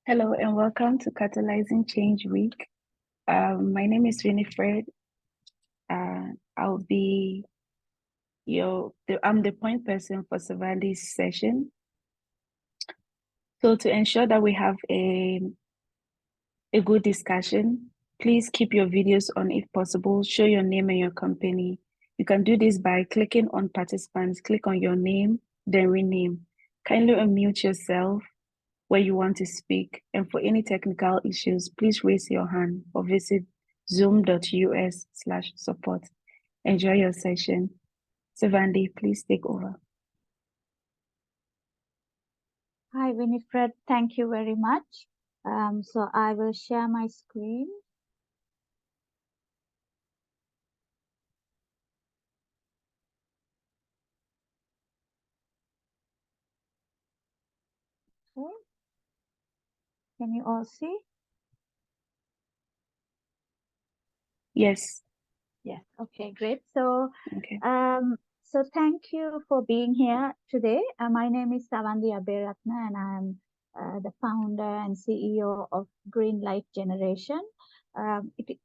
Hello and welcome to Catalyzing Change Week. My name is Winifred. I'll be I'm the point person for Savandi's session. So to ensure that we have a good discussion, please keep your videos on if possible. Show your name and your company. You can do this by clicking on participants, click on your name, then rename. Kindly unmute yourself where you want to speak. And for any technical issues, please raise your hand or visit zoom.us/support. Enjoy your session. Savandi, please take over. Hi, Winifred. Thank you very much. So I will share my screen. Okay. Can you all see? Yes. Yes. Okay, great. So, Okay. so thank you for being here today. My name is Savandi Aberatna, and I'm the founder and CEO of Green Life Generation.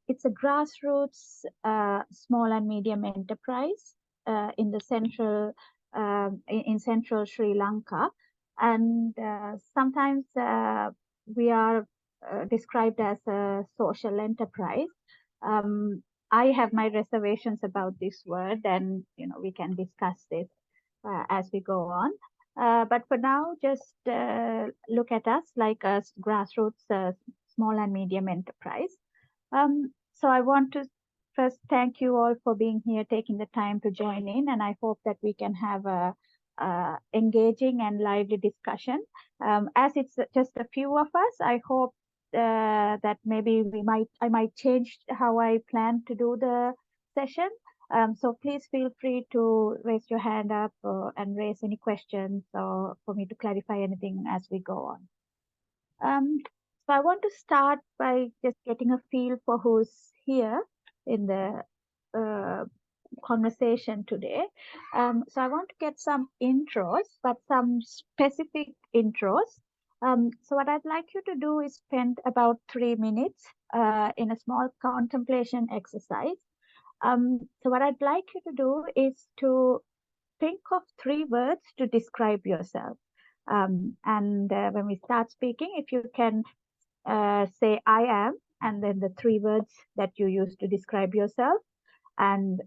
It's a grassroots small and medium enterprise in the central in central Sri Lanka, and sometimes we are described as a social enterprise. I have my reservations about this word, and we can discuss this as we go on. But for now, just look at us like a grassroots small and medium enterprise. So I want to first thank you all for being here, taking the time to join in, and I hope that we can have a engaging and lively discussion. As it's just a few of us, I hope that maybe I might change how I plan to do the session. So please feel free to raise your hand up and raise any questions or for me to clarify anything as we go on. So I want to start by just getting a feel for who's here in the conversation today. So I want to get some intros, but some specific intros. So what I'd like you to do is spend about 3 minutes in a small contemplation exercise. So what I'd like you to do is to think of 3 words to describe yourself. And when we start speaking, if you can say I am, and then the 3 words that you use to describe yourself, and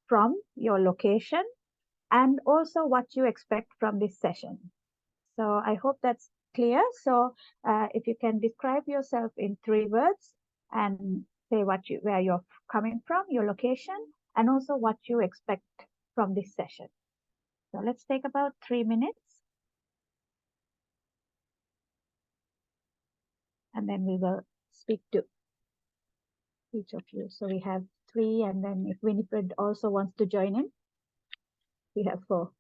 from your location, and also what you expect from this session. So I hope that's clear. So if you can describe yourself in 3 words and say where you're coming from, your location, and also what you expect from this session. So let's take about 3 minutes. And then we will speak to each of you. So we have 3, and then if Winifred also wants to join in, we have 4.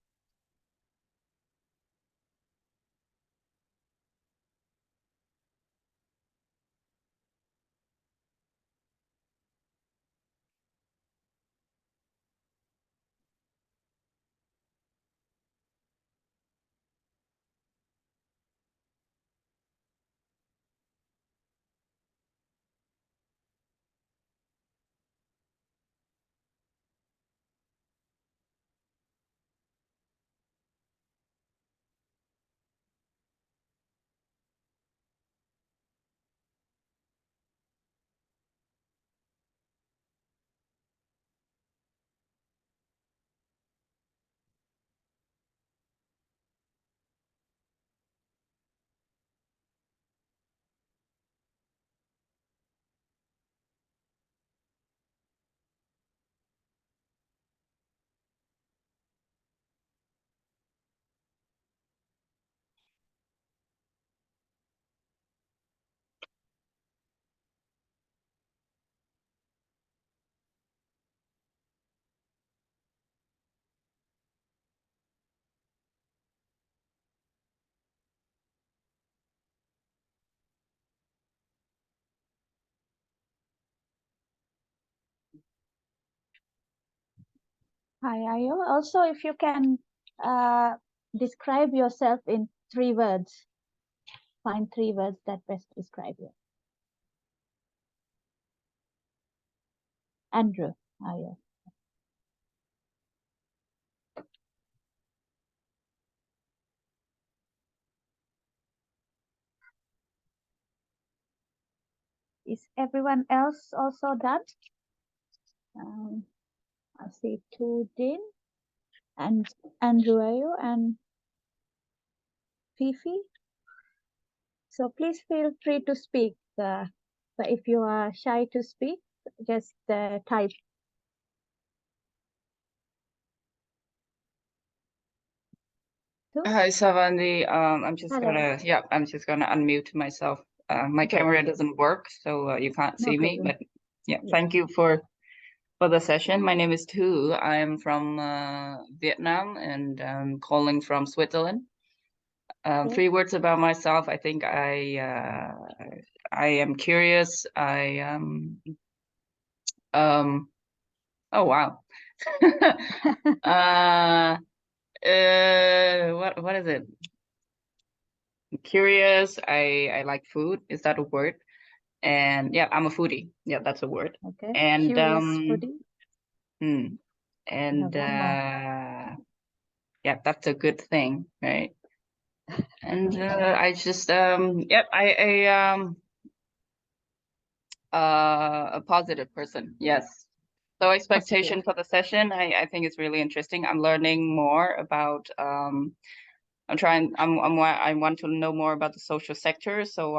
Hi, Ayo. Also, if you can describe yourself in 3 words. find 3 words that best describe you. Andrew, are you? Is everyone else also done? I see 2 Din and Andrew, are you, and Fifi? So please feel free to speak. So if you are shy to speak, just type. Hi, Savandi. I'm just Hello. gonna unmute myself. My Great. camera doesn't work, so you can't No see me. problem. But yeah, Yes. thank you for the session. My name is Tu. I'm from Vietnam, and I'm calling from Switzerland. Okay. 3 words about myself. I think I am curious. Oh wow. What is it? Curious. I like food. Is that a word? And yeah, I'm a foodie. Yeah, that's a word. Okay. And Curious foodie. and yeah, that's a good thing, right? And I just a positive person. Yes. So expectation for the session, I think it's really interesting. I'm learning more about I want to know more about the social sector. So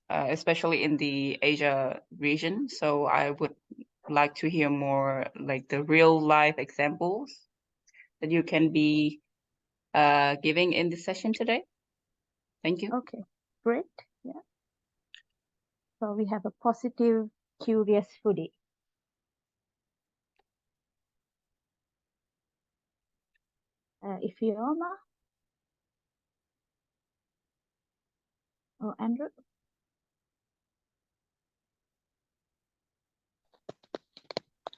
especially in the Asia region. So I would like to hear more like the real life examples that you can be giving in the session today. Thank you. Okay, great. Yeah. So we have a positive, curious foodie. Ifeoma or Andrew?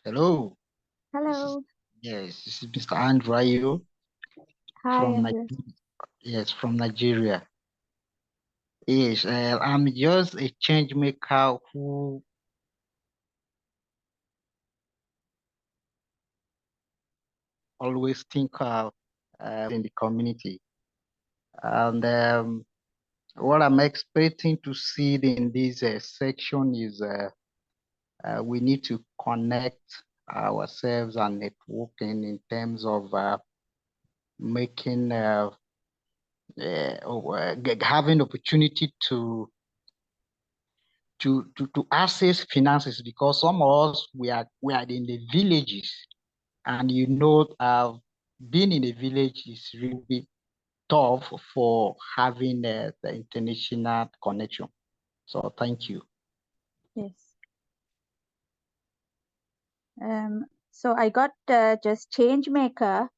Hello. Hello. Yes, this is Mr. Andrew. Hi, from Andrew. Yes, from Nigeria. Yes, I'm just a change maker who always think of in the community. And what I'm expecting to see in this section is we need to connect ourselves and networking in terms of making having opportunity to access finances, because some of us we are in the villages, and being in a village is really tough for having the international connection. So thank you. Yes. So I got just change maker,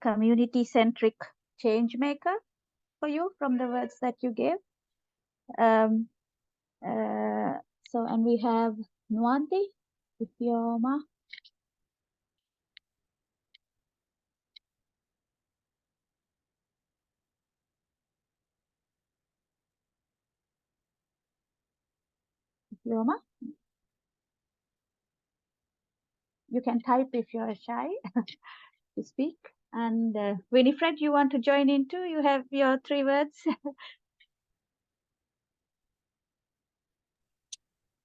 community-centric change maker for you from the words that you gave. And we have Nwanti, Ifeoma. Ifeoma. You can type if you're shy to speak. And Winifred, you want to join in too? You have your 3 words.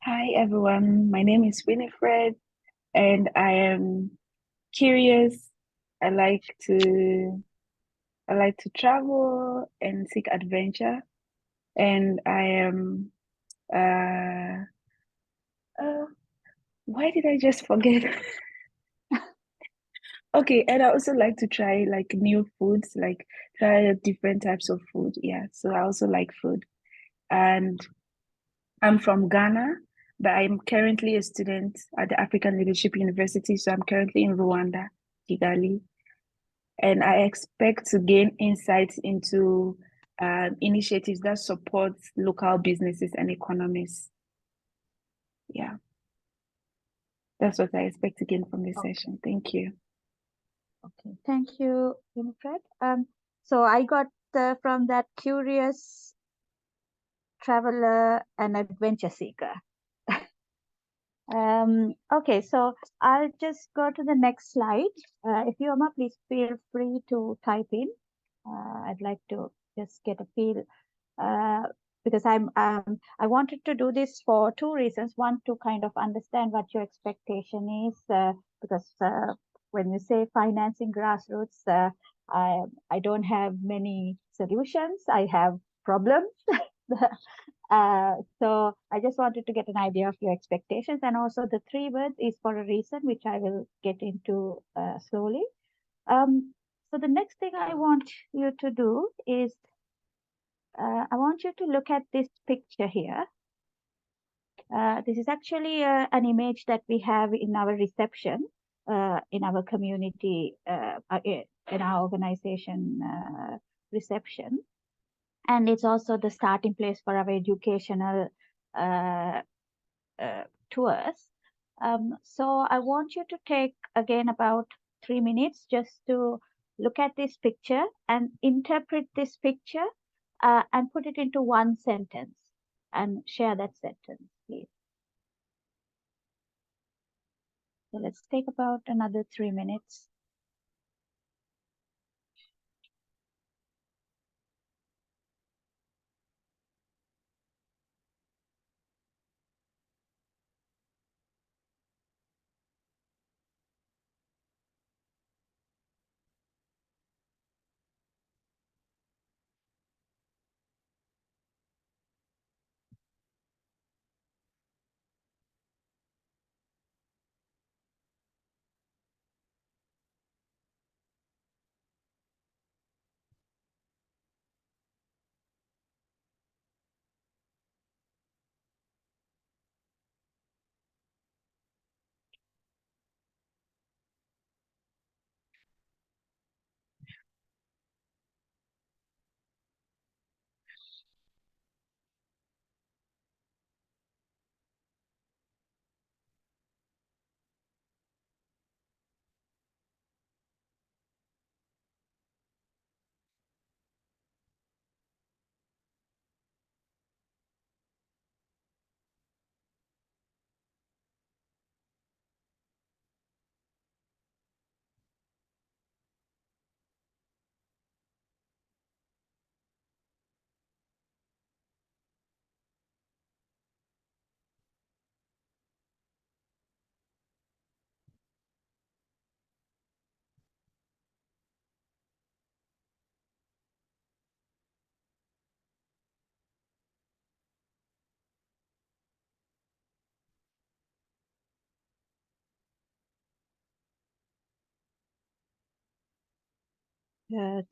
Hi everyone, my name is Winifred and I am curious. I like to travel and seek adventure, and I am why did I just forget? Okay, and I also like to try like new foods, like try different types of food. Yeah, so I also like food. And I'm from Ghana, but I'm currently a student at the African Leadership University. So I'm currently in Rwanda, Kigali. And I expect to gain insights into initiatives that support local businesses and economies. Yeah. That's what I expect to gain from this session. Thank you. Okay, thank you, Winifred. So I got from that curious traveler, and adventure seeker. Okay, so I'll just go to the next slide. If you, Amma, please feel free to type in. I'd like to just get a feel because I wanted to do this for two reasons. One, to kind of understand what your expectation is, because when you say financing grassroots, I don't have many solutions. I have problems. So I just wanted to get an idea of your expectations, and also the 3 words is for a reason, which I will get into slowly. So the next thing I want you to do is I want you to look at this picture here. This is actually an image that we have in our reception, in our community, in our organization reception. And it's also the starting place for our educational tours. So I want you to take again about 3 minutes just to look at this picture and interpret this picture and put it into one sentence and share that sentence, please. So let's take about another 3 minutes.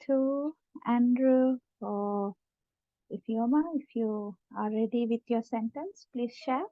To Andrew or Ifioma, if you are ready with your sentence, please share.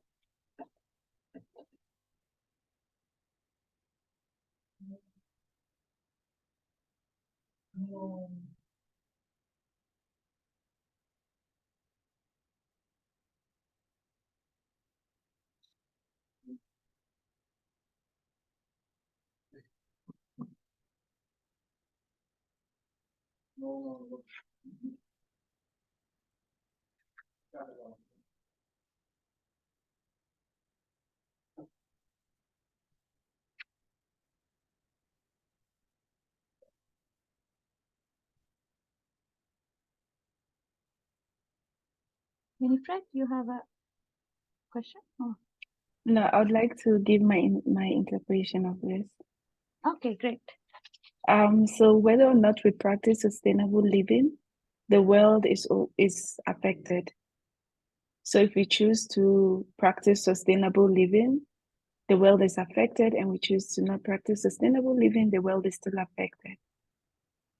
Winifred, you have a question? Oh. No, I would like to give my interpretation of this. Okay, great. So whether or not we practice sustainable living, the world is affected. So if we choose to practice sustainable living, the world is affected, and we choose to not practice sustainable living, the world is still affected.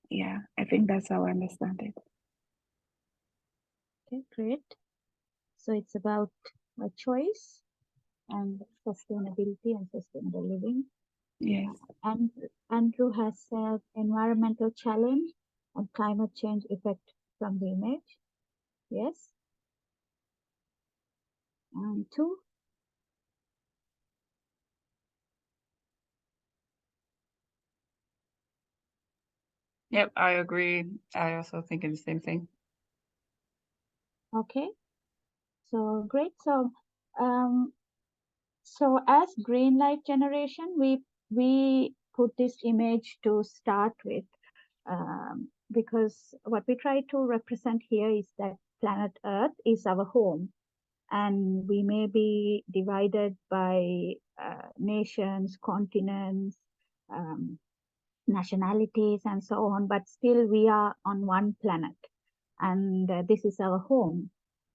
Yeah, I think that's how I understand it. Okay, great. So it's about a choice and sustainability and sustainable living. Yes. And Andrew has said environmental challenge and climate change effect from the image. Yes. And 2. Yep, I agree. I also think the same thing. Okay. So great. So as Green Life Generation, we put this image to start with, because what we try to represent here is that planet Earth is our home, and we may be divided by nations, continents, nationalities, and so on, but still we are on one planet, and this is our home.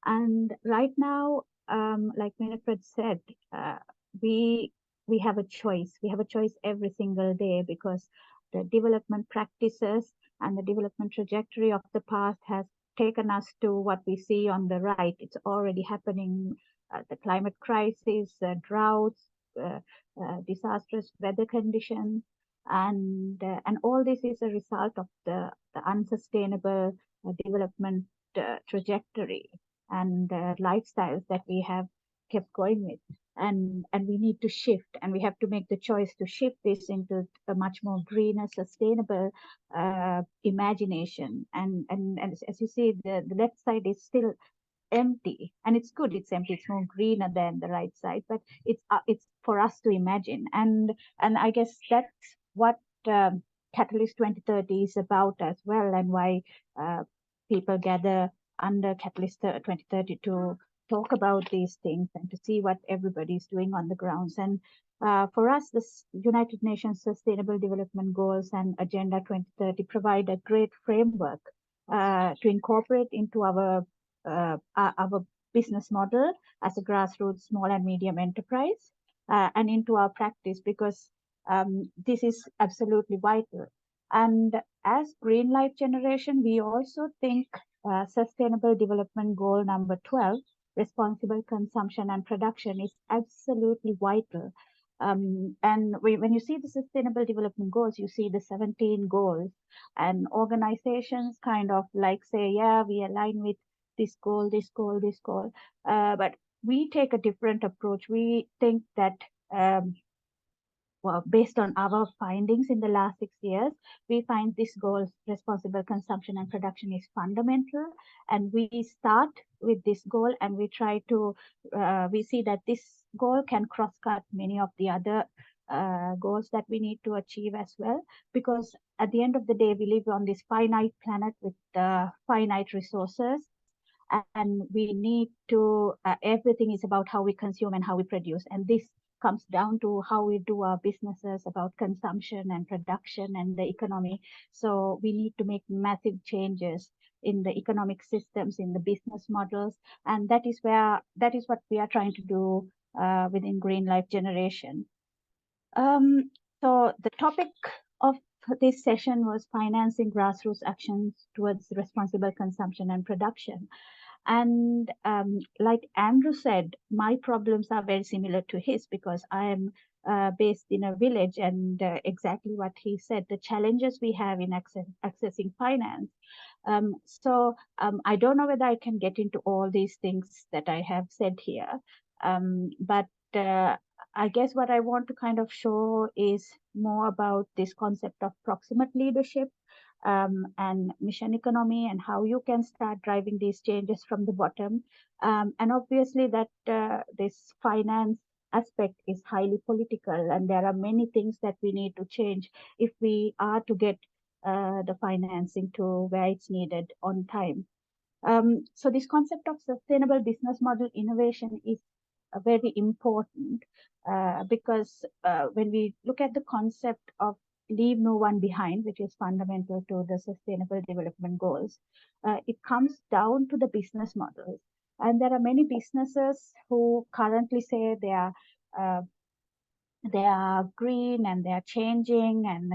And right now, like Winifred said, we have a choice. We have a choice every single day, because the development practices and the development trajectory of the past has taken us to what we see on the right. It's already happening. The climate crisis, droughts, disastrous weather conditions, and all this is a result of the unsustainable development trajectory and lifestyles that we have kept going with, and we need to shift, and we have to make the choice to shift this into a much more greener, sustainable imagination. And as you see, the left side is still empty, and it's good, it's empty, it's more greener than the right side, but it's for us to imagine. And I guess that's what Catalyst 2030 is about as well, and why people gather under Catalyst 2030 to talk about these things and to see what everybody's doing on the grounds. And for us, the United Nations Sustainable Development Goals and Agenda 2030 provide a great framework to incorporate into our business model as a grassroots small and medium enterprise, and into our practice, because this is absolutely vital. And as Green Life Generation, we also think Sustainable Development Goal number 12, responsible consumption and production, is absolutely vital. And when you see the Sustainable Development Goals, you see the 17 goals, and organizations kind of like say, yeah, we align with this goal, this goal, this goal. But we take a different approach. We think that, well, based on our findings in the last 6 years, we find this goal, responsible consumption and production, is fundamental. And we start with this goal, and we try to, we see that this goal can cross-cut many of the other goals that we need to achieve as well, because at the end of the day, we live on this finite planet with finite resources. And we need to, everything is about how we consume and how we produce. And this comes down to how we do our businesses, about consumption and production and the economy. So we need to make massive changes in the economic systems, in the business models. And that is what we are trying to do within Green Life Generation. So the topic of this session was financing grassroots actions towards responsible consumption and production. And like Andrew said, my problems are very similar to his, because I am based in a village, and exactly what he said, the challenges we have in accessing finance. So I don't know whether I can get into all these things that I have said here, but I guess what I want to kind of show is more about this concept of proximate leadership, and mission economy, and how you can start driving these changes from the bottom. And obviously that this finance aspect is highly political, and there are many things that we need to change if we are to get the financing to where it's needed on time. So this concept of sustainable business model innovation is very important, because when we look at the concept of leave no one behind, which is fundamental to the Sustainable Development Goals, it comes down to the business models. And there are many businesses who currently say they are green, and they are changing, and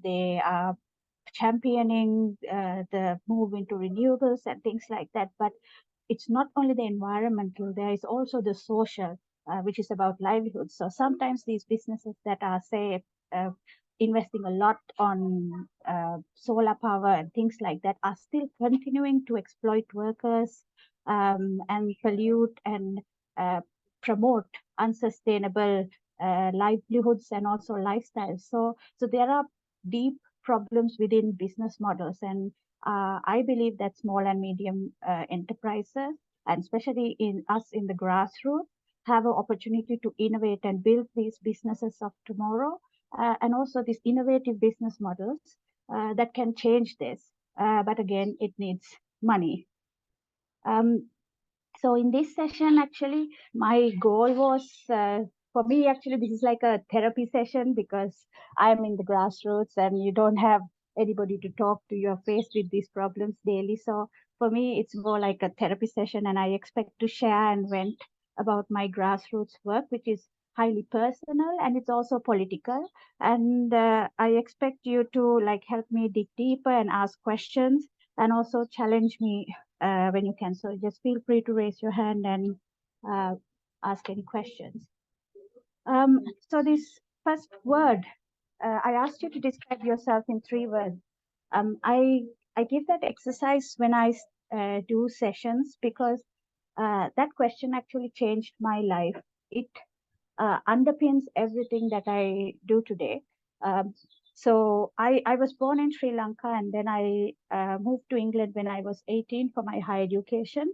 they are championing the move into renewables and things like that. But it's not only the environmental, there is also the social, which is about livelihood. So sometimes these businesses that are, say, investing a lot on solar power and things like that, are still continuing to exploit workers, and pollute and promote unsustainable livelihoods and also lifestyles. So there are deep problems within business models, and I believe that small and medium enterprises and especially in us in the grassroots, have an opportunity to innovate and build these businesses of tomorrow, and also these innovative business models that can change this. But again, it needs money. So in this session, actually, my goal was, for me, actually, this is like a therapy session because I'm in the grassroots and you don't have anybody to talk to. You're faced with these problems daily. So for me, it's more like a therapy session, and I expect to share and vent about my grassroots work, which is highly personal and it's also political. And I expect you to like help me dig deeper and ask questions and also challenge me when you can. So just feel free to raise your hand and ask any questions. So this first word, I asked you to describe yourself in 3 words. I give that exercise when I do sessions because that question actually changed my life. It underpins everything that I do today. So I was born in Sri Lanka, and then I moved to England when I was 18 for my higher education.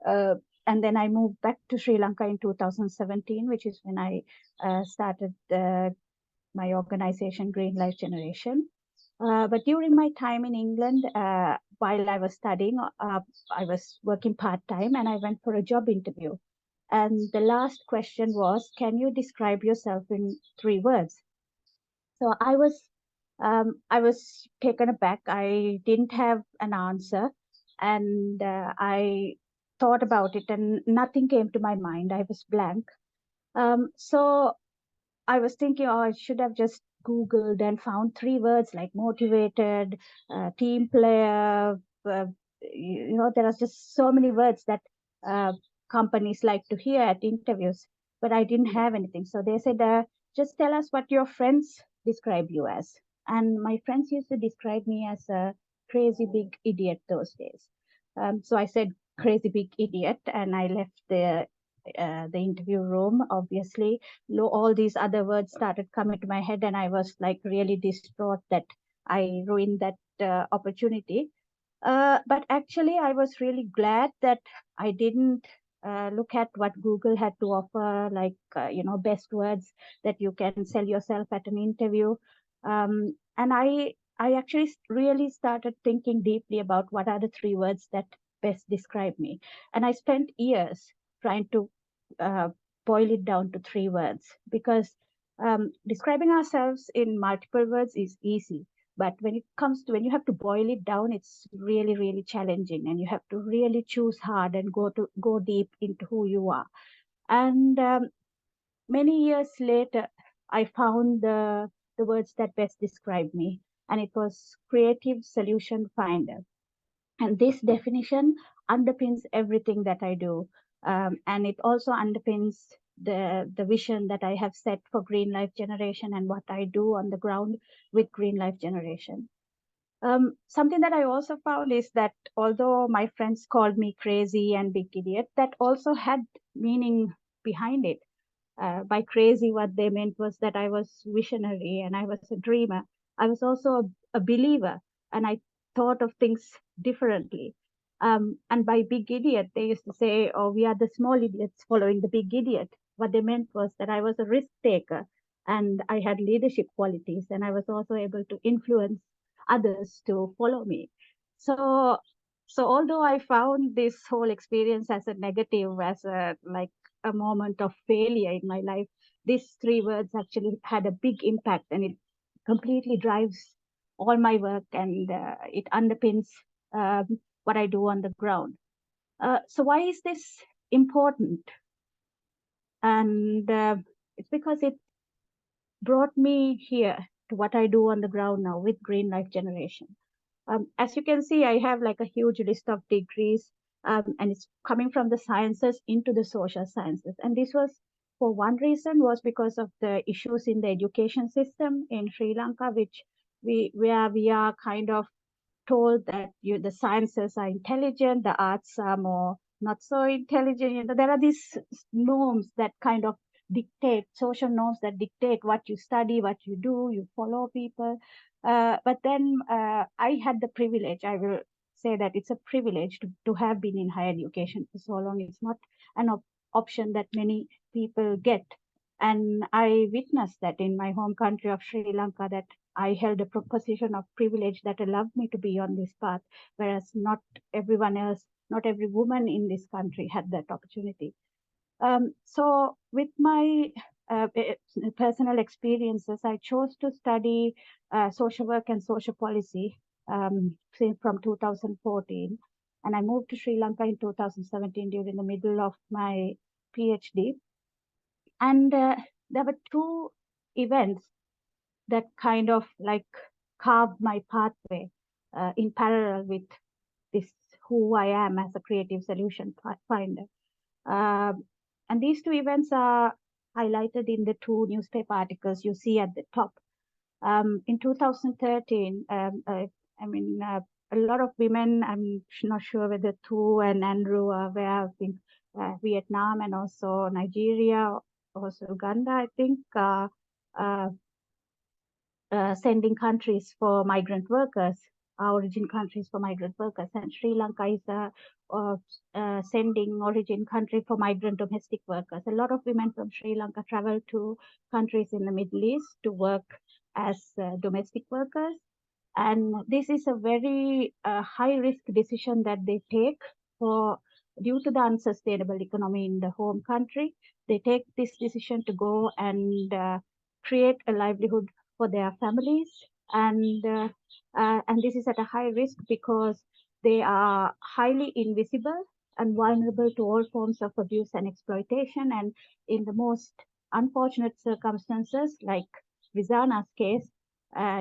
And then I moved back to Sri Lanka in 2017, which is when I started my organization, Green Life Generation. But during my time in England, while I was studying, I was working part-time and I went for a job interview. And the last question was, can you describe yourself in 3 words? So I was taken aback. I didn't have an answer, and I thought about it, and nothing came to my mind. I was blank. So I was thinking, oh, I should have just Googled and found 3 words like motivated, team player. There are just so many words that companies like to hear at interviews, but I didn't have anything. So they said, just tell us what your friends describe you as. And my friends used to describe me as a crazy big idiot those days. So I said, crazy big idiot, and I left the interview room. Obviously, all these other words started coming to my head, and I was like really distraught that I ruined that opportunity. But actually, I was really glad that I didn't look at what Google had to offer, like, best words that you can sell yourself at an interview. And I actually really started thinking deeply about what are the 3 words that best describe me. And I spent years trying to boil it down to 3 words, because describing ourselves in multiple words is easy. But when when you have to boil it down, it's really, really challenging, and you have to really choose hard and go deep into who you are. And many years later, I found the words that best describe me, and it was creative solution finder. And this definition underpins everything that I do. And it also underpins the vision that I have set for Green Life Generation and what I do on the ground with Green Life Generation. Something that I also found is that although my friends called me crazy and big idiot, that also had meaning behind it. By crazy, what they meant was that I was visionary and I was a dreamer. I was also a believer, and I thought of things differently. And by big idiot, they used to say, oh, we are the small idiots following the big idiot. What they meant was that I was a risk taker and I had leadership qualities, and I was also able to influence others to follow me. So although I found this whole experience as a negative, as a moment of failure in my life, these 3 words actually had a big impact, and it completely drives all my work, and it underpins what I do on the ground. So why is this important? And it's because it brought me here to what I do on the ground now with Green Life Generation. As you can see, I have like a huge list of degrees, and it's coming from the sciences into the social sciences. And this was, for one reason, was because of the issues in the education system in Sri Lanka, where we are kind of told that the sciences are intelligent, the arts are more not so intelligent. There are these norms that kind of dictate, social norms that dictate what you study, what you do, you follow people. But then I had the privilege, I will say that it's a privilege to have been in higher education for so long. It's not an option that many people get. And I witnessed that in my home country of Sri Lanka, that I held a position of privilege that allowed me to be on this path, whereas not everyone else, not every woman in this country had that opportunity. So with my personal experiences, I chose to study social work and social policy from 2014. And I moved to Sri Lanka in 2017 during the middle of my PhD. And there were two events that kind of like carved my pathway in parallel with this, who I am as a creative solution finder. And these two events are highlighted in the two newspaper articles you see at the top. In 2013, a lot of women, I'm not sure whether Tu and Andrew are aware, I think Vietnam and also Nigeria, also Uganda, I think, sending countries for migrant workers, origin countries for migrant workers, and Sri Lanka is sending origin country for migrant domestic workers. A lot of women from Sri Lanka travel to countries in the Middle East to work as domestic workers. And this is a very high risk decision that they take due to the unsustainable economy in the home country. They take this decision to go and create a livelihood for their families. And this is at a high risk because they are highly invisible and vulnerable to all forms of abuse and exploitation. And in the most unfortunate circumstances, like Vizana's case,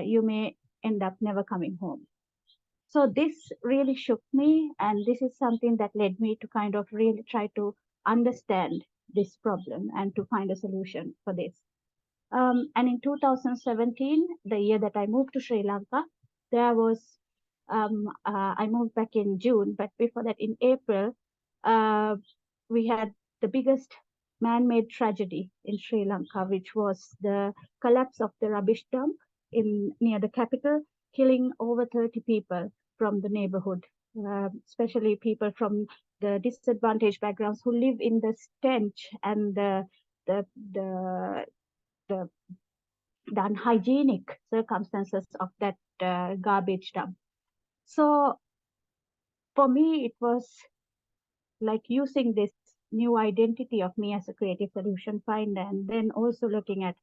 you may end up never coming home. So this really shook me, and this is something that led me to kind of really try to understand this problem and to find a solution for this. And in 2017, the year that I moved to Sri Lanka, there was, I moved back in June, but before that in April, we had the biggest man-made tragedy in Sri Lanka, which was the collapse of the rubbish dump near the capital, killing over 30 people from the neighborhood, especially people from the disadvantaged backgrounds who live in the stench and the unhygienic circumstances of that garbage dump. So for me, it was like using this new identity of me as a creative solution finder, and then also looking at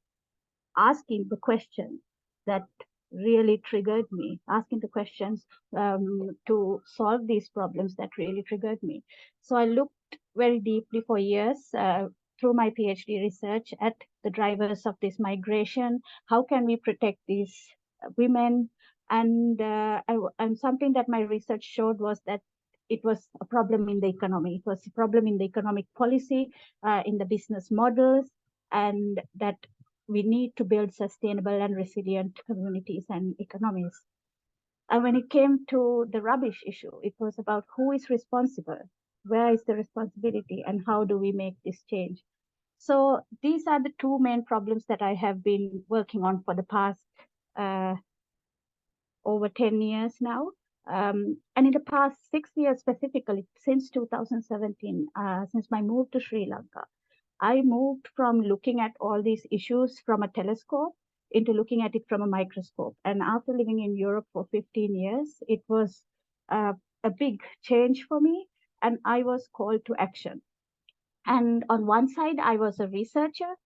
asking the questions that really triggered me, asking the questions to solve these problems that really triggered me. So I looked very deeply for years through my PhD research at the drivers of this migration. How can we protect these women? And something that my research showed was that it was a problem in the economy. It was a problem in the economic policy, in the business models, and that we need to build sustainable and resilient communities and economies. And when it came to the rubbish issue, it was about who is responsible, where is the responsibility, and how do we make this change? So these are the two main problems that I have been working on for the past over 10 years now. And in the past 6 years specifically, since 2017, since my move to Sri Lanka, I moved from looking at all these issues from a telescope into looking at it from a microscope. And after living in Europe for 15 years, it was a big change for me, and I was called to action. And on one side, I was a researcher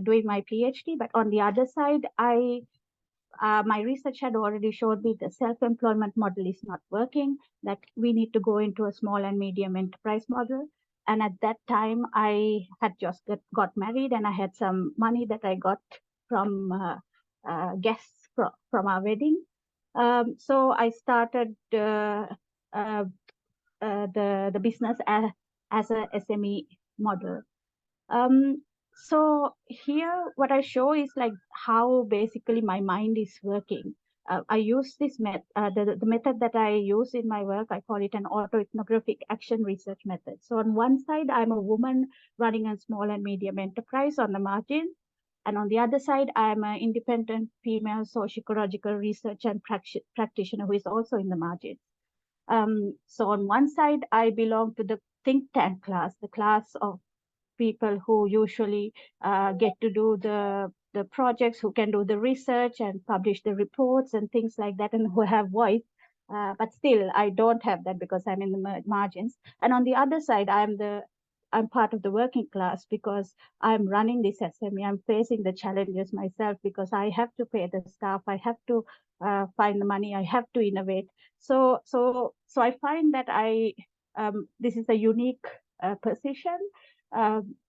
doing my PhD, but on the other side, my research had already showed me the self-employment model is not working, that we need to go into a small and medium enterprise model. And at that time, I had just got married, and I had some money that I got from guests from our wedding. So I started the business as a SME model. So here, what I show is like how basically my mind is working. I use this the method that I use in my work. I call it an auto-ethnographic action research method. So on one side, I'm a woman running a small and medium enterprise on the margin. And on the other side, I'm an independent female sociological research and practitioner who is also in the margin. So on one side, I belong to the think tank class, the class of people who usually get to do the projects, who can do the research and publish the reports and things like that, and who have voice. But still, I don't have that because I'm in the margins. And on the other side, I'm part of the working class because I'm running this SME. I'm facing the challenges myself because I have to pay the staff. I have to find the money. I have to innovate. So I find that this is a unique position.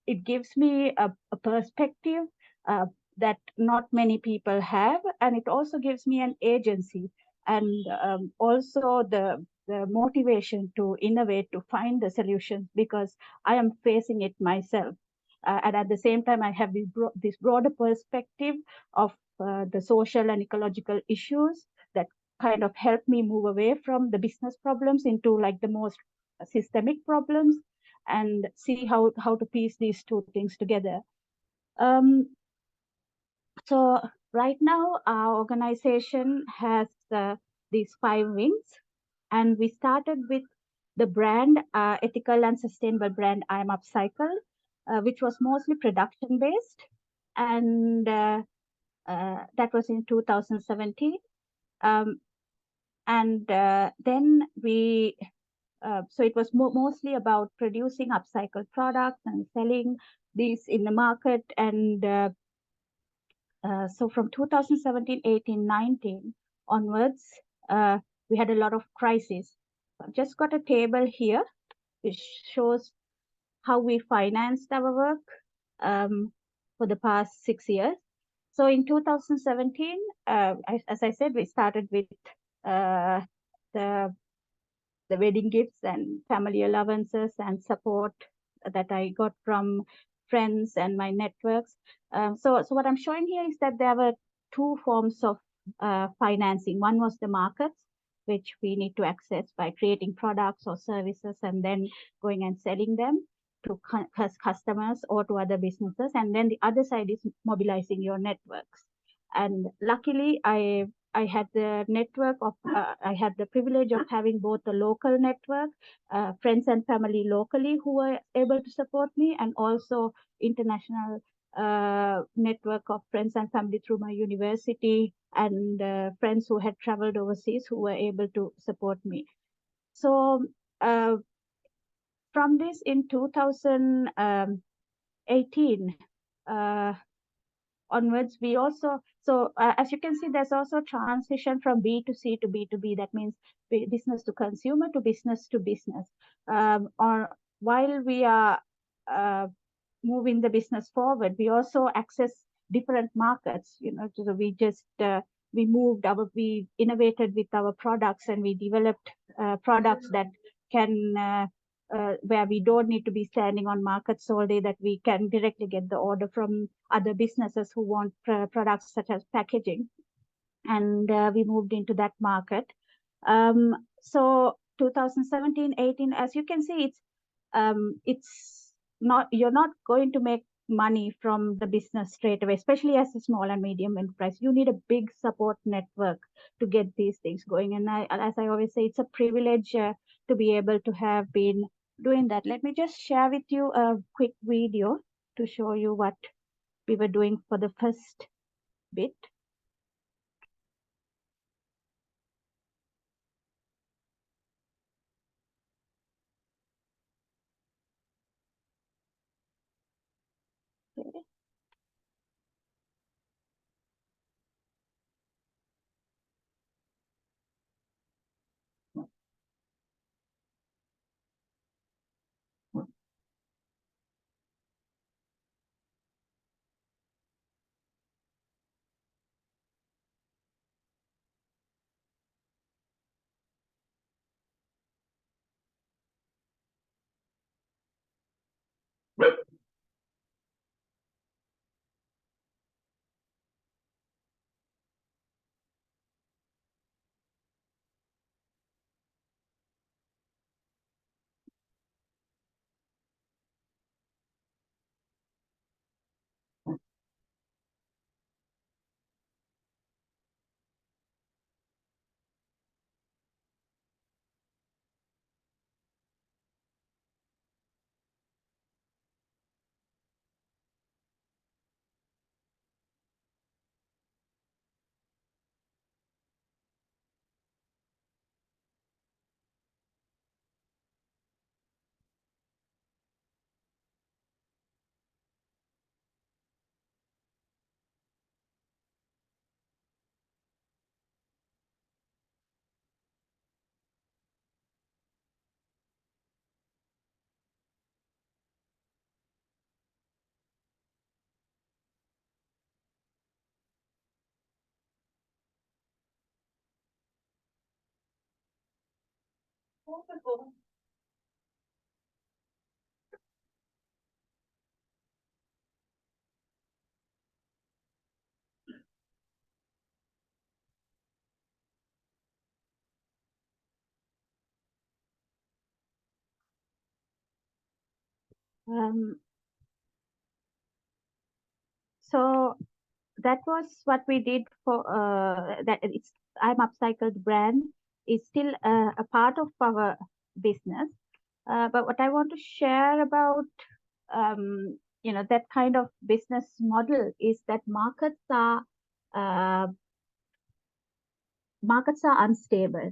It gives me a perspective that not many people have, and it also gives me an agency and also the motivation to innovate, to find the solutions, because I am facing it myself. And at the same time, I have this broader perspective of the social and ecological issues that kind of help me move away from the business problems into like the most systemic problems, and see how to piece these two things together. So right now, our organization has these 5 wings, and we started with the brand, ethical and sustainable brand I'm Upcycle, which was mostly production based, and that was in 2017. And then we so it was mostly about producing upcycled products and selling these in the market. And so from 2017, 18, 19 onwards, we had a lot of crises. I've just got a table here which shows how we financed our work for the past 6 years. So in 2017, as I said, we started with the wedding gifts and family allowances and support that I got from friends and my networks. So what I'm showing here is that there were 2 forms of financing. One was the markets, which we need to access by creating products or services and then going and selling them to customers or to other businesses. And then the other side is mobilizing your networks. And luckily, I had the network of, I had the privilege of having both a local network, friends and family locally who were able to support me, and also international network of friends and family through my university, and friends who had traveled overseas who were able to support me. So from this in 2018, onwards, we also, as you can see, there's also transition from B2C to B2B. That means business to consumer to business to business. Or while we are moving the business forward, we also access different markets. So we just we innovated with our products, and we developed products that can where we don't need to be standing on markets all day, that we can directly get the order from other businesses who want products such as packaging. And we moved into that market. So 2017, 18, as you can see, it's not, you're not going to make money from the business straight away, especially as a small and medium enterprise. You need a big support network to get these things going. And as I always say, it's a privilege to be able to have been doing that. Let me just share with you a quick video to show you what we were doing for the first bit. Okay. So that was what we did for that. I'm Upcycled brand is still a part of our business, but what I want to share about that kind of business model is that uh, markets are unstable,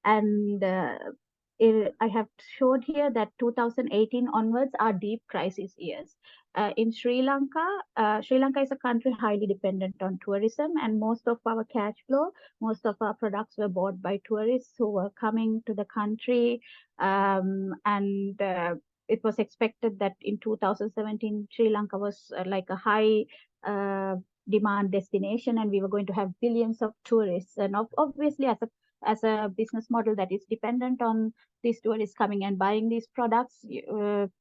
and I have showed here that 2018 onwards are deep crisis years. In Sri Lanka is a country highly dependent on tourism, and most of our cash flow, most of our products were bought by tourists who were coming to the country, and it was expected that in 2017 Sri Lanka was like a high demand destination, and we were going to have billions of tourists. And obviously, as a business model that is dependent on these tourists coming and buying these products,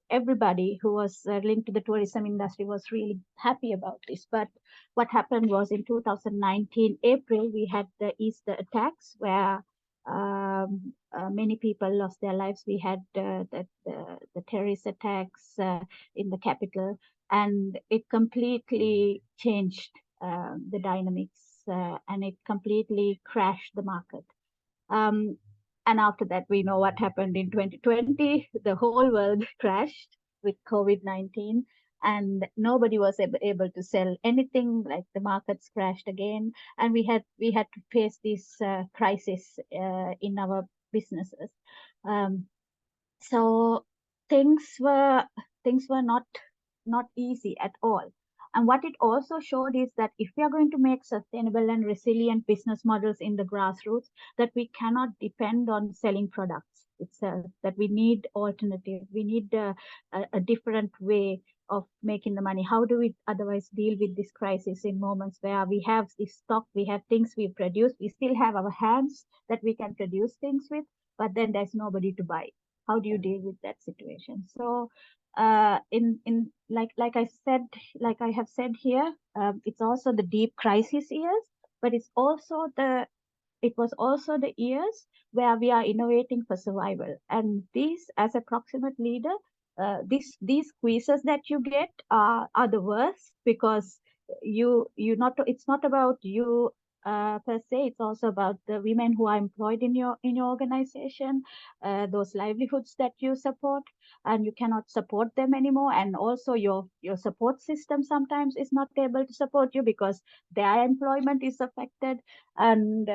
everybody who was linked to the tourism industry was really happy about this. But what happened was in 2019 April, we had the Easter attacks where many people lost their lives. We had the terrorist attacks in the capital, and it completely changed the dynamics, and it completely crashed the market. And after that, we know what happened in 2020. The whole world crashed with COVID-19, and nobody was able to sell anything. Like the markets crashed again, and we had to face this crisis in our businesses. So things were not easy at all. And what it also showed is that if we are going to make sustainable and resilient business models in the grassroots, that we cannot depend on selling products itself, that we need alternative, we need a different way of making the money. How do we otherwise deal with this crisis in moments where we have this stock, we have things we produce, we still have our hands that we can produce things with, but then there's nobody to buy. How do you deal with that situation? So like I have said here, it's also the deep crisis years, but it was also the years where we are innovating for survival. And these, as a proximate leader, these squeezes that you get are the worst, because it's not about you per se. It's also about the women who are employed in your organization, those livelihoods that you support, and you cannot support them anymore. And also your support system sometimes is not able to support you because their employment is affected. And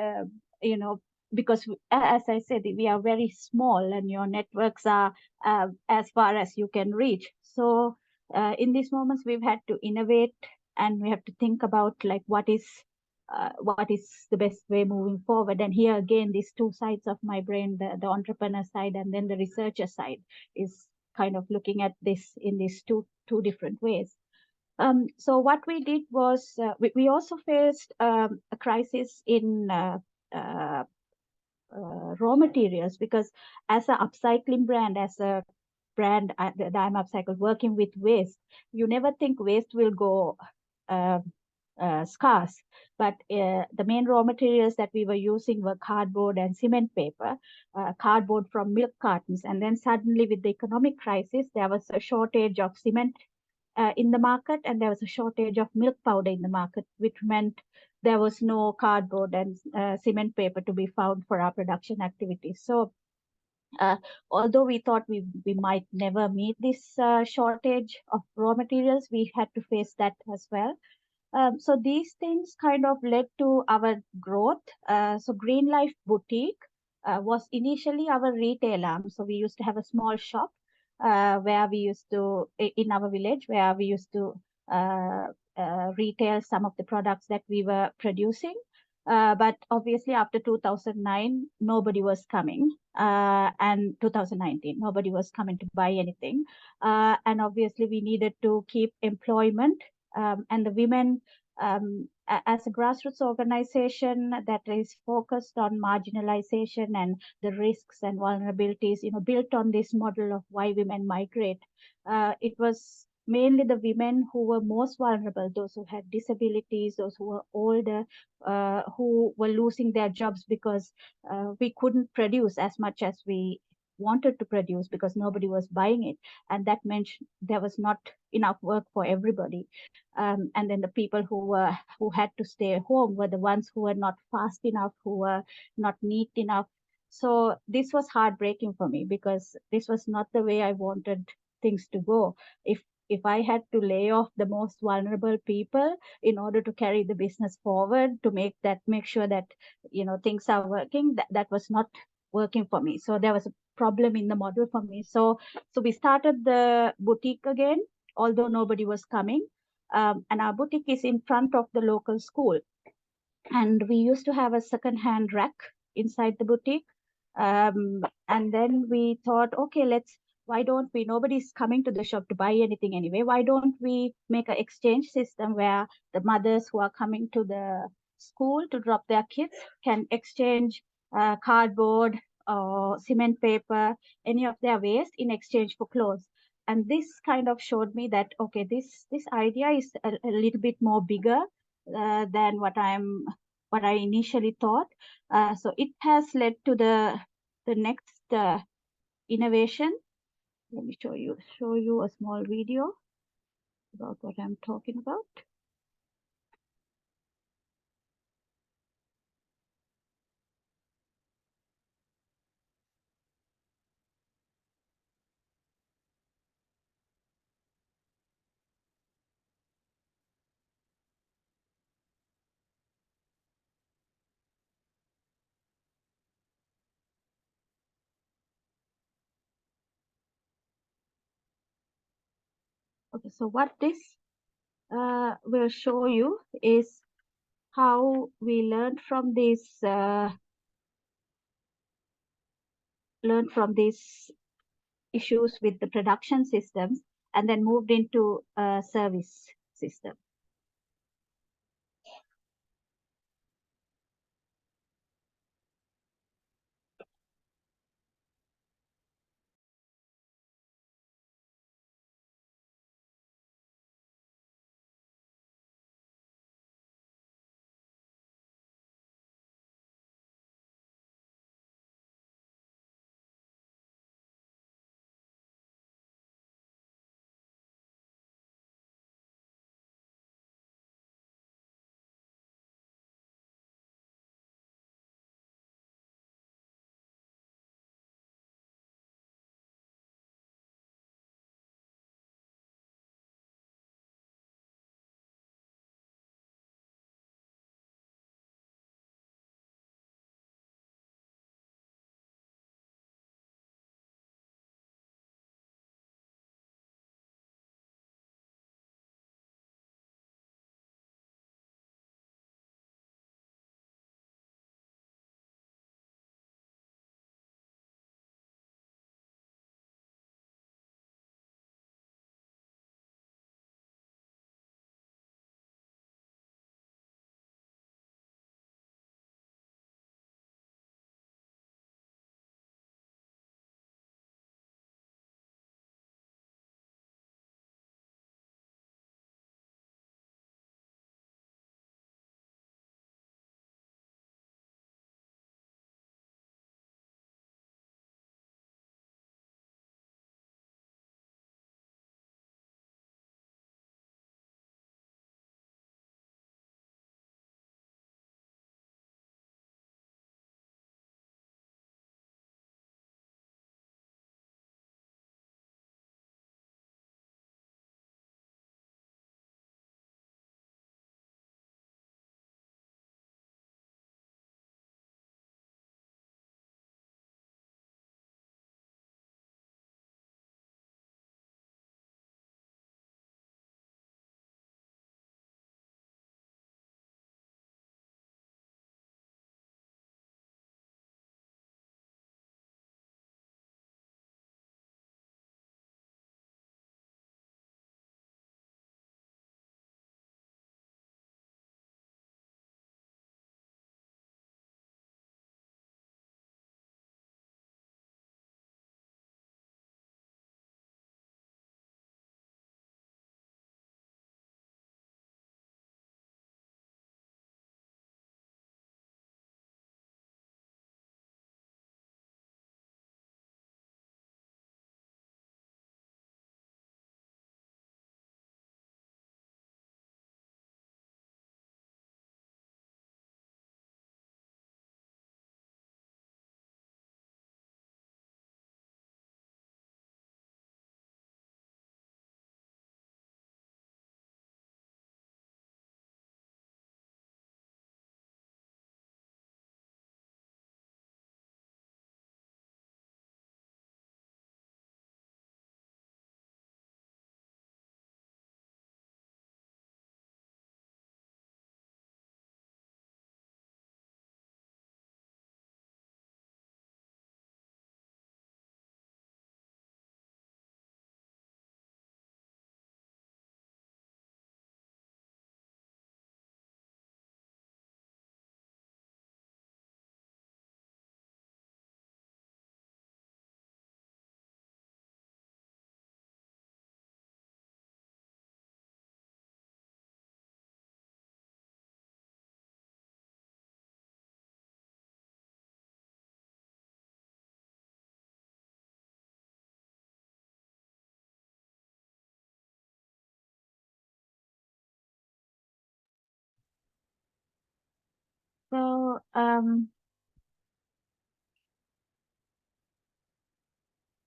because as I said, we are very small, and your networks are as far as you can reach. So in these moments, we've had to innovate, and we have to think about like what is the best way moving forward. And here again, these two sides of my brain, the entrepreneur side and then the researcher side, is kind of looking at this in these two different ways. So what we did was we also faced a crisis in raw materials, because as an upcycling brand, as a brand that I'm Upcycled, working with waste, you never think waste will go scarce. But the main raw materials that we were using were cardboard and cement paper, cardboard from milk cartons. And then suddenly, with the economic crisis, there was a shortage of cement in the market, and there was a shortage of milk powder in the market, which meant there was no cardboard and cement paper to be found for our production activities. So although we thought we might never meet this shortage of raw materials, we had to face that as well. So these things kind of led to our growth. So Green Life Boutique was initially our retail arm. So we used to have a small shop where we used to, in our village, where we used to retail some of the products that we were producing. But obviously after 2009, nobody was coming. And 2019, nobody was coming to buy anything. And obviously we needed to keep employment. And the women As a grassroots organization that is focused on marginalization and the risks and vulnerabilities, built on this model of why women migrate, it was mainly the women who were most vulnerable, those who had disabilities, those who were older, who were losing their jobs because we couldn't produce as much as we wanted to produce because nobody was buying it. And that meant there was not enough work for everybody. And then the people who had to stay home were the ones who were not fast enough, who were not neat enough. So this was heartbreaking for me because this was not the way I wanted things to go. If I had to lay off the most vulnerable people in order to carry the business forward, to make sure that things are working, that was not working for me. So there was a problem in the model for me. So we started the boutique again, although nobody was coming. And our boutique is in front of the local school. And we used to have a second-hand rack inside the boutique. And then we thought, okay, why don't we, nobody's coming to the shop to buy anything anyway. Why don't we make an exchange system where the mothers who are coming to the school to drop their kids can exchange cardboard or cement paper, any of their waste in exchange for clothes. And this kind of showed me that, okay, this idea is a little bit more bigger than what I initially thought. So it has led to the next innovation. Let me show you a small video about what I'm talking about. Okay, so what this will show you is how we learned from these issues with the production systems and then moved into a service system.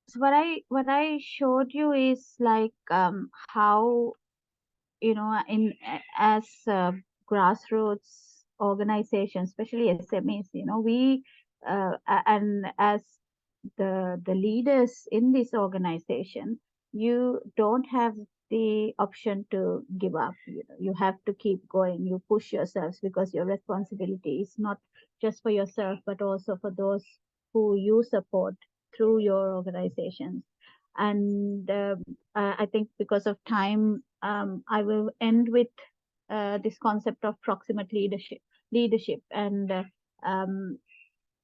So so what I showed you is like how, you know, as grassroots organizations, especially SMEs, you know, we and as the leaders in this organization, you don't have the option to give up. You know, you have to keep going. You push yourselves because your responsibility is not just for yourself, but also for those who you support through your organizations. And I think because of time, I will end with this concept of proximate leadership, and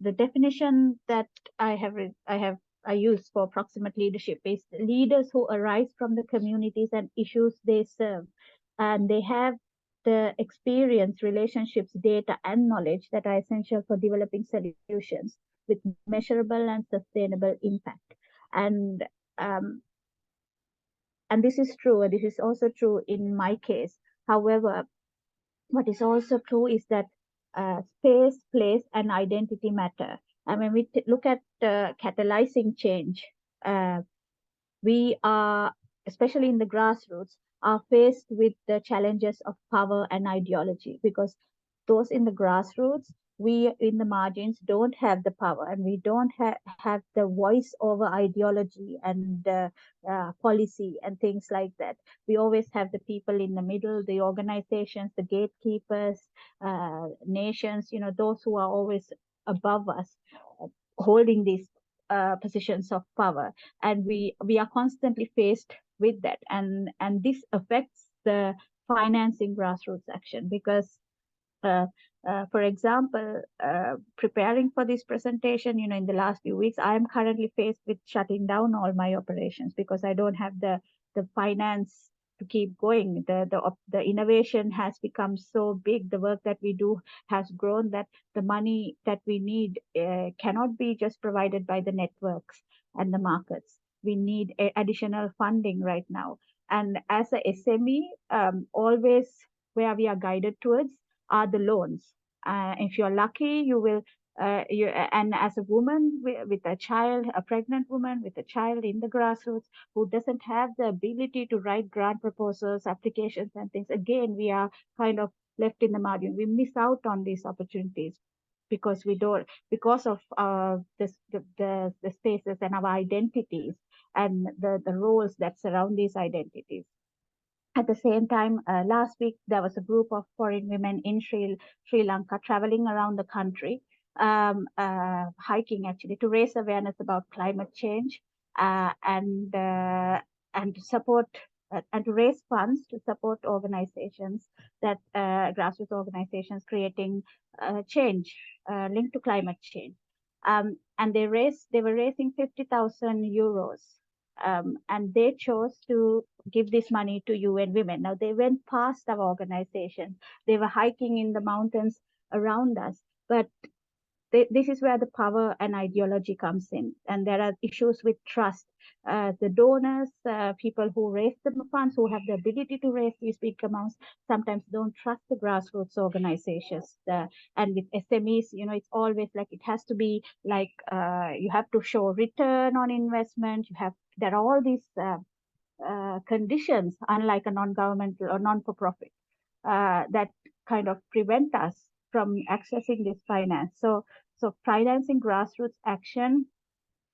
the definition that I use for proximate leadership is leaders who arise from the communities and issues they serve, and they have the experience, relationships, data, and knowledge that are essential for developing solutions with measurable and sustainable impact. And um, and this is true, and this is also true in my case. However, what is also true is that space, place, and identity matter. And when we look at catalyzing change, we are, especially in the grassroots, are faced with the challenges of power and ideology, because those in the grassroots, we in the margins don't have the power, and we don't have the voice over ideology and policy and things like that. We always have the people in the middle, the organizations, the gatekeepers, nations, you know, those who are always above us, holding these positions of power, and we are constantly faced with that, and this affects the financing grassroots action, because for example, preparing for this presentation, you know, in the last few weeks, I am currently faced with shutting down all my operations because I don't have the finance to keep going. The innovation has become so big. The work that we do has grown that the money that we need cannot be just provided by the networks and the markets. We need additional funding right now. And as a SME, always where we are guided towards are the loans. If you're lucky, you will, and as a woman with a child, a pregnant woman with a child in the grassroots who doesn't have the ability to write grant proposals, applications, and things, again, we are kind of left in the margin. We miss out on these opportunities because we don't, because of the spaces and our identities and the roles that surround these identities. At the same time, last week, there was a group of foreign women in Sri Lanka traveling around the country, hiking actually, to raise awareness about climate change and to support and to raise funds to support organizations that grassroots organizations creating change linked to climate change. And they were raising 50,000 euros. And they chose to give this money to UN Women. Now, they went past our organization. They were hiking in the mountains around us. But this is where the power and ideology comes in. And there are issues with trust. The donors, people who raise the funds, who have the ability to raise these big amounts, sometimes don't trust the grassroots organizations. And with SMEs, you know, it's always like it has to be like you have to show return on investment. There are all these conditions, unlike a non-governmental or non-for-profit, that kind of prevent us from accessing this finance. So financing grassroots action,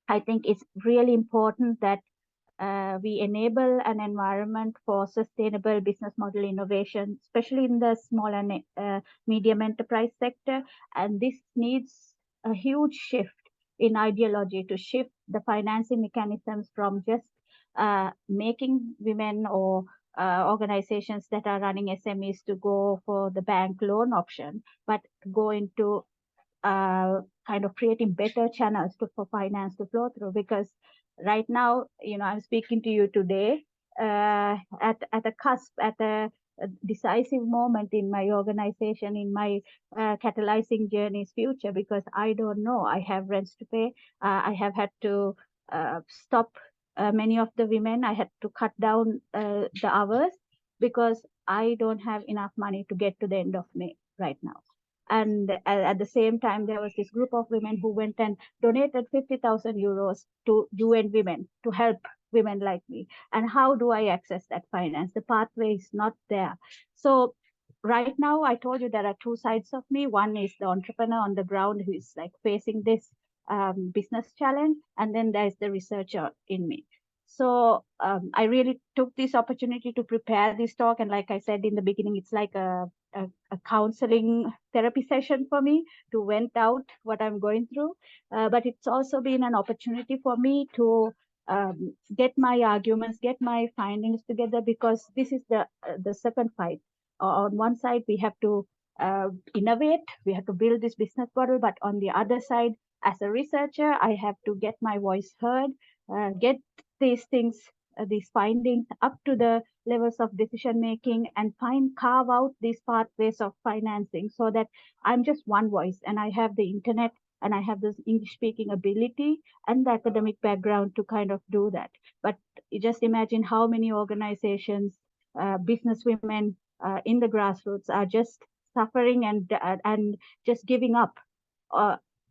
I think it's really important that we enable an environment for sustainable business model innovation, especially in the small and medium enterprise sector. And this needs a huge shift in ideology to shift the financing mechanisms from just making women or organizations that are running SMEs to go for the bank loan option, but go into kind of creating better channels for finance to flow through. Because right now, you know, I'm speaking to you today at a cusp, at a decisive moment in my organization, in my catalyzing journey's future, because I don't know. I have rents to pay. I have had to stop many of the women. I had to cut down the hours because I don't have enough money to get to the end of May right now. And at the same time, there was this group of women who went and donated 50,000 euros to UN Women to help women like me. And how do I access that finance? The pathway is not there. So right now, I told you there are two sides of me. One is the entrepreneur on the ground who is like facing this business challenge, and then there's the researcher in me. So I really took this opportunity to prepare this talk, and like I said in the beginning, it's like a counseling therapy session for me to vent out what I'm going through. But it's also been an opportunity for me to get my arguments, get my findings together, because this is the second fight. On one side, we have to innovate, we have to build this business model, but on the other side, as a researcher, I have to get my voice heard, get these things, these findings up to the levels of decision making, and carve out these pathways of financing, so that I'm just one voice, and I have the internet, and I have this English speaking ability and the academic background to kind of do that. But just imagine how many organizations, business women in the grassroots are just suffering and just giving up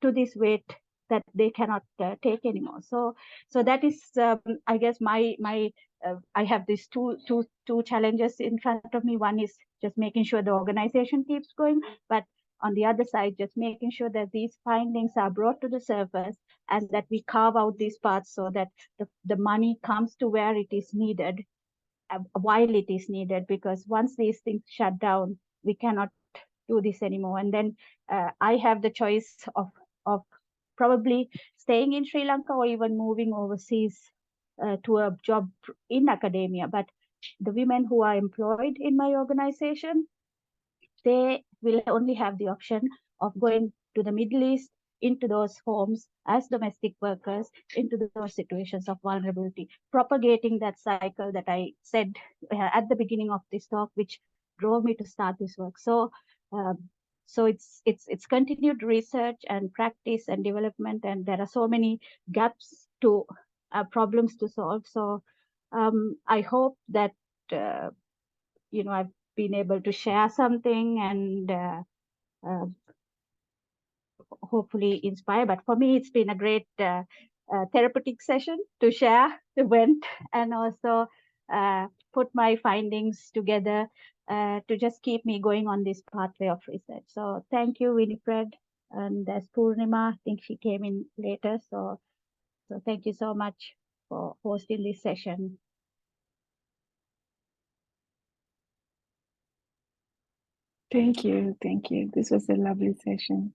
to this weight that they cannot take anymore. So that is, I guess, my I have these two challenges in front of me. One is just making sure the organization keeps going, but on the other side, just making sure that these findings are brought to the surface, and that we carve out these paths so that the money comes to where it is needed, while it is needed, because once these things shut down, we cannot do this anymore. And then I have the choice of probably staying in Sri Lanka or even moving overseas to a job in academia. But the women who are employed in my organization, they will only have the option of going to the Middle East, into those homes as domestic workers, into those situations of vulnerability, propagating that cycle that I said at the beginning of this talk, which drove me to start this work. So it's continued research and practice and development, and there are so many gaps to problems to solve. So I hope that I've been able to share something and hopefully inspire. But for me, it's been a great therapeutic session to share, to vent, and also put my findings together to just keep me going on this pathway of research. So thank you, Winifred, and there's Purnima. I think she came in later. So thank you so much for hosting this session. Thank you. This was a lovely session.